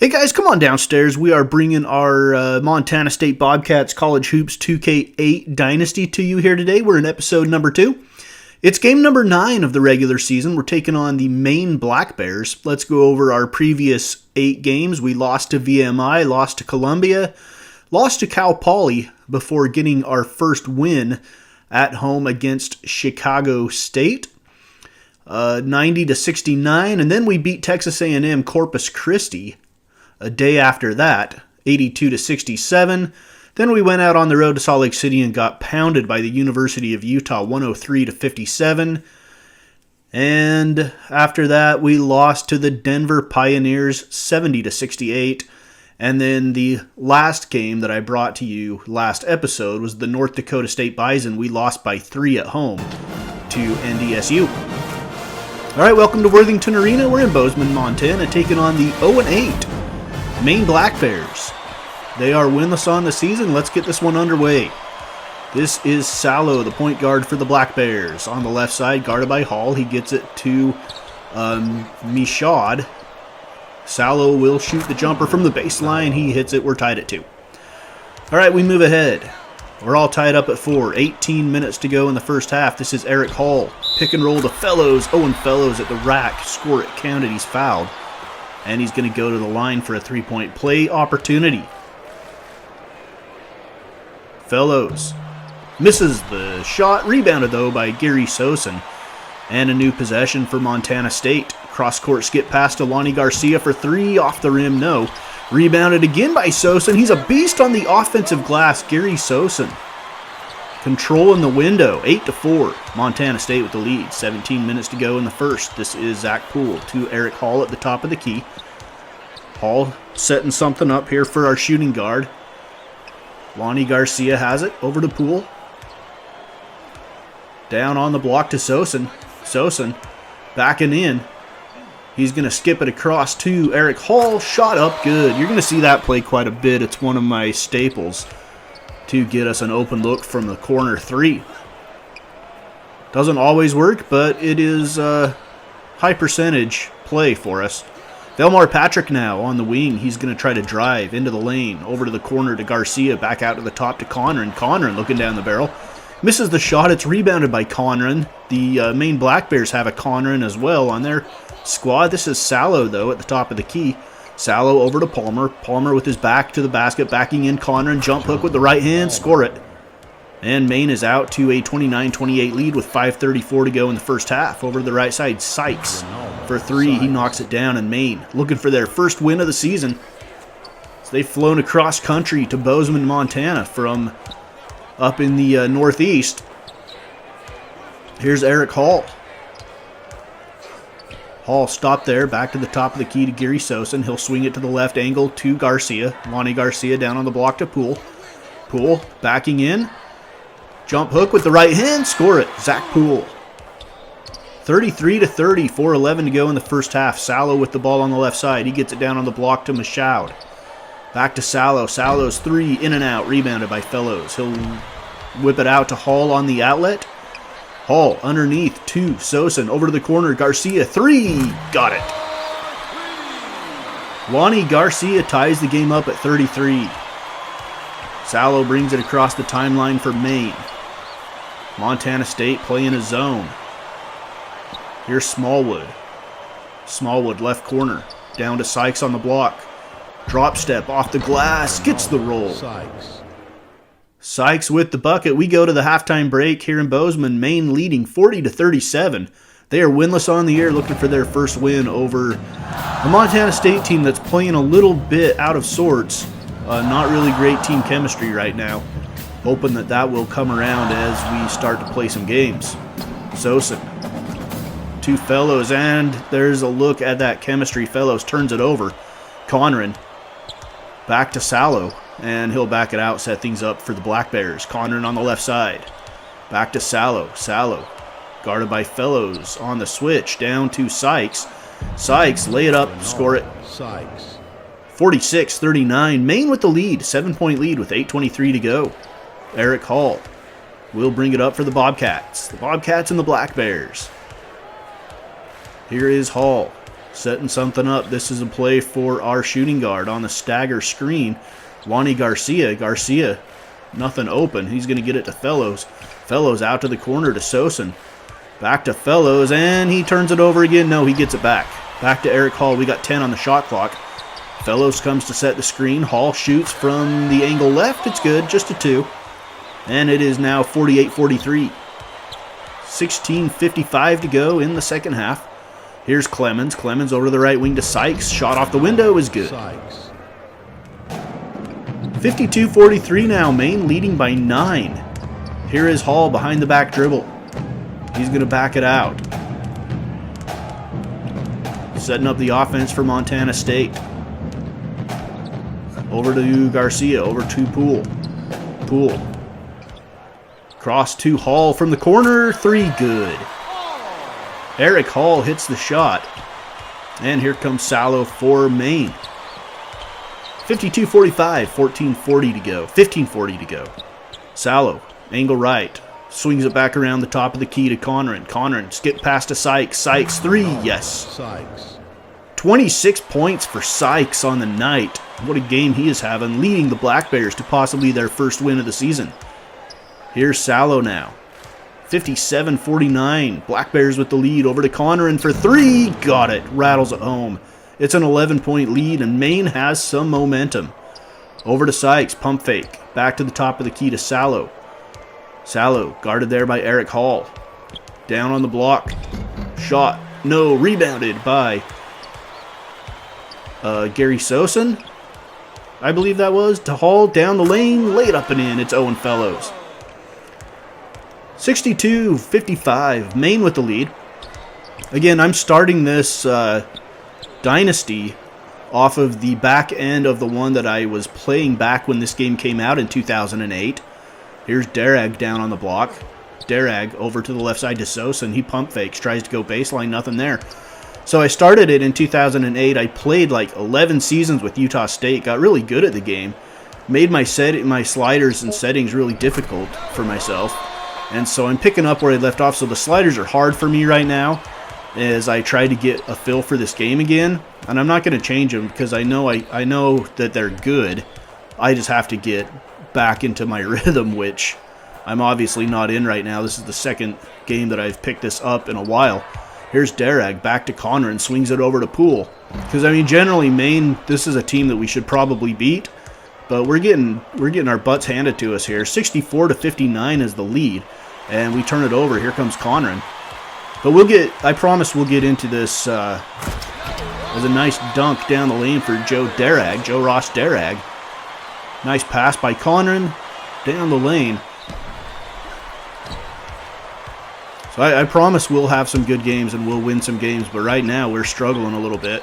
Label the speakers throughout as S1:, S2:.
S1: Hey guys, come on downstairs. We are bringing our Montana State Bobcats College Hoops 2K8 Dynasty to you here today. We're in episode number 2. It's game number 9 of the regular season. We're taking on the Maine Black Bears. Let's go over our previous 8 games. We lost to VMI, lost to Columbia, lost to Cal Poly before getting our first win at home against Chicago State. 90-69, and then we beat Texas A&M Corpus Christi a day after that, 82-67. Then we went out on the road to Salt Lake City and got pounded by the University of Utah, 103-57. And after that, we lost to the Denver Pioneers, 70-68. And then the last game that I brought to you last episode was the North Dakota State Bison. We lost by 3 at home to NDSU. All right, welcome to Worthington Arena. We're in Bozeman, Montana, taking on the 0-8 Maine Black Bears. They are winless on the season. Let's get this one underway. This is Salo, the point guard for the Black Bears. On the left side, guarded by Hall. He gets it to Michaud. Salo will shoot the jumper from the baseline. He hits it. We're tied at 2. All right, we move ahead. We're all tied up at 4. 18 minutes to go in the first half. This is Eric Hall. Pick and roll to Fellows. Owen Fellows at the rack. Score it counted. He's fouled. And he's going to go to the line for a 3-point play opportunity. Fellows misses the shot. Rebounded, though, by Gary Sosen. And a new possession for Montana State. Cross-court skip pass to Lonnie Garcia for 3. Off the rim, no. Rebounded again by Sosen. He's a beast on the offensive glass. Gary Sosen controlling the window. 8-4. Montana State with the lead. 17 minutes to go in the first. This is Zach Poole to Eric Hall at the top of the key. Hall setting something up here for our shooting guard. Lonnie Garcia has it. Over to Poole. Down on the block to Sosen. Sosen backing in. He's going to skip it across to Eric Hall. Shot up good. You're going to see that play quite a bit. It's one of my staples to get us an open look from the corner 3. Doesn't always work, but it is a high percentage play for us. Velmar Patrick now on the wing. He's going to try to drive into the lane. Over to the corner to Garcia. Back out to the top to Conran. Conran looking down the barrel. Misses the shot. It's rebounded by Conran. The Maine Black Bears have a Conran as well on their squad. This is Salo, though, at the top of the key. Salo over to Palmer. Palmer with his back to the basket. Backing in Conran. Jump hook with the right hand. Score it. And Maine is out to a 29-28 lead with 5:34 to go in the first half. Over to the right side, Sykes for 3. He knocks it down, and Maine looking for their first win of the season. So they've flown across country to Bozeman, Montana from up in the northeast. Here's Eric Hall. Hall stopped there, back to the top of the key to Gary Sosen. He'll swing it to the left angle to Garcia. Lonnie Garcia down on the block to Poole. Poole backing in. Jump hook with the right hand. Score it. Zach Poole. 33-30. 4:11 to go in the first half. Salo with the ball on the left side. He gets it down on the block to Michaud. Back to Salo. Salo's 3 in and out. Rebounded by Fellows. He'll whip it out to Hall on the outlet. Hall underneath to Sosen. Over to the corner. Garcia. 3. Got it. Lonnie Garcia ties the game up at 33. Salo brings it across the timeline for Maine. Montana State playing a zone. Here's Smallwood. Smallwood left corner. Down to Sykes on the block. Drop step off the glass. Gets the roll. Sykes with the bucket. We go to the halftime break here in Bozeman. Maine leading 40-37. They are winless on the year, looking for their first win over a Montana State team that's playing a little bit out of sorts. Not really great team chemistry right now. Hoping that will come around as we start to play some games. Sosen. 2 Fellows, and there's a look at that chemistry. Fellows turns it over. Conran. Back to Salo, and he'll back it out, set things up for the Black Bears. Conran on the left side. Back to Salo. Salo. Guarded by Fellows on the switch. Down to Sykes. Sykes, lay it up, score it.
S2: Sykes.
S1: 46-39. Maine with the lead. 7-point lead with 8:23 to go. Eric Hall will bring it up for the Bobcats. The Bobcats and the Black Bears. Here is Hall. Setting something up. This is a play for our shooting guard on the stagger screen. Lonnie Garcia. Garcia, nothing open. He's going to get it to Fellows. Fellows out to the corner to Sosen. Back to Fellows, and he turns it over again. No, he gets it back. Back to Eric Hall. We got 10 on the shot clock. Fellows comes to set the screen. Hall shoots from the angle left. It's good, just a 2. And it is now 48-43. 16:55 to go in the second half. Here's Clemens. Clemens over to the right wing to Sykes. Shot off the window is good. 52-43 now. Maine leading by 9. Here is Hall behind the back dribble. He's going to back it out. Setting up the offense for Montana State. Over to Garcia. Over to Poole. Poole. Cross to Hall from the corner. 3 good. Eric Hall hits the shot. And here comes Salo for Maine. 52-45. 14:40 to go. 15:40 to go. Salo. Angle right. Swings it back around the top of the key to Conran. Conran skip past to Sykes. Sykes 3. Yes. 26 points for Sykes on the night. What a game he is having, leading the Black Bears to possibly their first win of the season. Here's Salo now. 57-49. Black Bears with the lead. Over to Conran for 3. Got it. Rattles it home. It's an 11-point lead, and Maine has some momentum. Over to Sykes. Pump fake. Back to the top of the key to Salo. Salo guarded there by Eric Hall. Down on the block. Shot. No. Rebounded by Gary Sosen. I believe that was. To Hall. Down the lane. Laid up and in. It's Owen Fellows. 62-55. Maine with the lead. Again, I'm starting this Dynasty off of the back end of the one that I was playing back when this game came out in 2008. Here's Darag down on the block. Darag over to the left side to Sosa, and he pump fakes, tries to go baseline, nothing there. So I started it in 2008. I played like 11 seasons with Utah State, got really good at the game, made my sliders and settings really difficult for myself. And so I'm picking up where I left off. So the sliders are hard for me right now as I try to get a feel for this game again. And I'm not going to change them because I know that they're good. I just have to get back into my rhythm, which I'm obviously not in right now. This is the second game that I've picked this up in a while. Here's Darag back to Conner and swings it over to Poole. Because, I mean, generally, Maine, this is a team that we should probably beat. But we're getting our butts handed to us here. 64-59 is the lead. And we turn it over. Here comes Conran. But I promise we'll get into this as a nice dunk down the lane for Joe Ross Darag. Nice pass by Conran down the lane. So I promise we'll have some good games and we'll win some games. But right now we're struggling a little bit.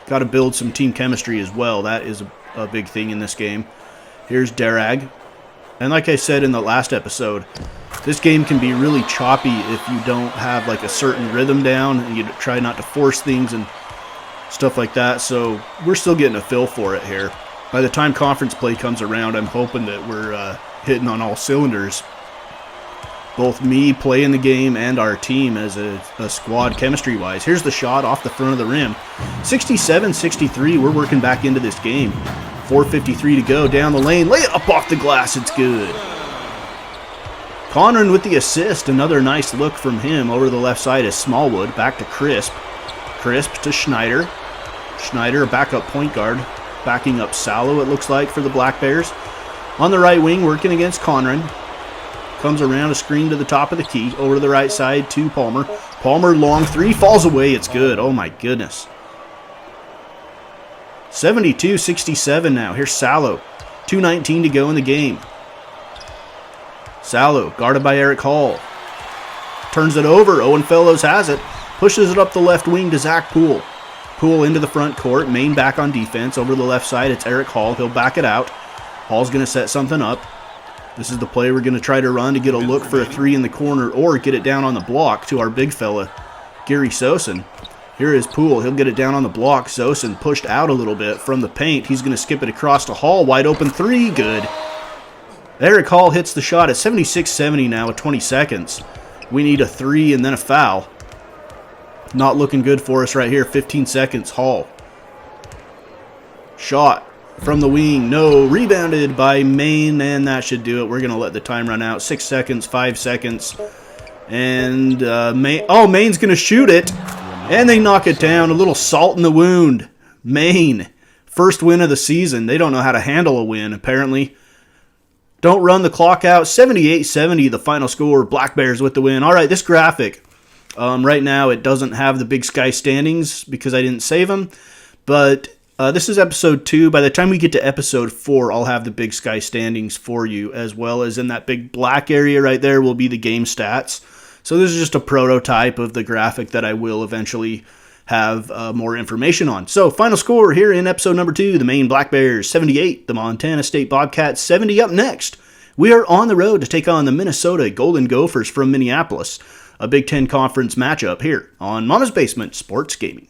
S1: Got to build some team chemistry as well. That is a big thing in this game. Here's Darag. And like I said in the last episode, this game can be really choppy if you don't have like a certain rhythm down and you try not to force things and stuff like that. So we're still getting a feel for it here. By the time conference play comes around, I'm hoping that we're hitting on all cylinders. Both me playing the game and our team as a squad chemistry-wise. Here's the shot off the front of the rim. 67-63, we're working back into this game. 4:53 to go down the lane. Lay it up off the glass, it's good. Conran with the assist. Another nice look from him. Over the left side is Smallwood. Back to Crisp. Crisp to Schneider. Schneider, a backup point guard. Backing up Salo, it looks like, for the Black Bears. On the right wing, working against Conran. Comes around a screen to the top of the key. Over to the right side to Palmer. Palmer, long three, falls away. It's good. Oh, my goodness. 72-67 now. Here's Salo. 2:19 to go in the game. Salo, guarded by Eric Hall. Turns it over. Owen Fellows has it. Pushes it up the left wing to Zach Poole. Poole into the front court. Maine back on defense. Over the left side, it's Eric Hall. He'll back it out. Hall's going to set something up. This is the play we're going to try to run to get a look for a three in the corner or get it down on the block to our big fella, Gary Sosen. Here is Poole. He'll get it down on the block. Sosen pushed out a little bit from the paint. He's going to skip it across to Hall. Wide open three. Good. Eric Hall hits the shot at 76-70 now with 20 seconds. We need a three and then a foul. Not looking good for us right here. 15 seconds. Hall. Shot from the wing. No. Rebounded by Maine, and that should do it. We're going to let the time run out. 6 seconds, 5 seconds. And Maine's going to shoot it. And they knock it down. A little salt in the wound. Maine. First win of the season. They don't know how to handle a win, apparently. Don't run the clock out. 78-70, the final score. Black Bears with the win. All right, this graphic. Right now, it doesn't have the Big Sky standings because I didn't save them. But this is episode 2. By the time we get to episode 4, I'll have the Big Sky standings for you, as well as in that big black area right there will be the game stats. So this is just a prototype of the graphic that I will eventually have more information on. So final score here in episode number 2, the Maine Black Bears 78, the Montana State Bobcats 70. Up next, we are on the road to take on the Minnesota Golden Gophers from Minneapolis. A Big Ten Conference matchup here on Mama's Basement Sports Gaming.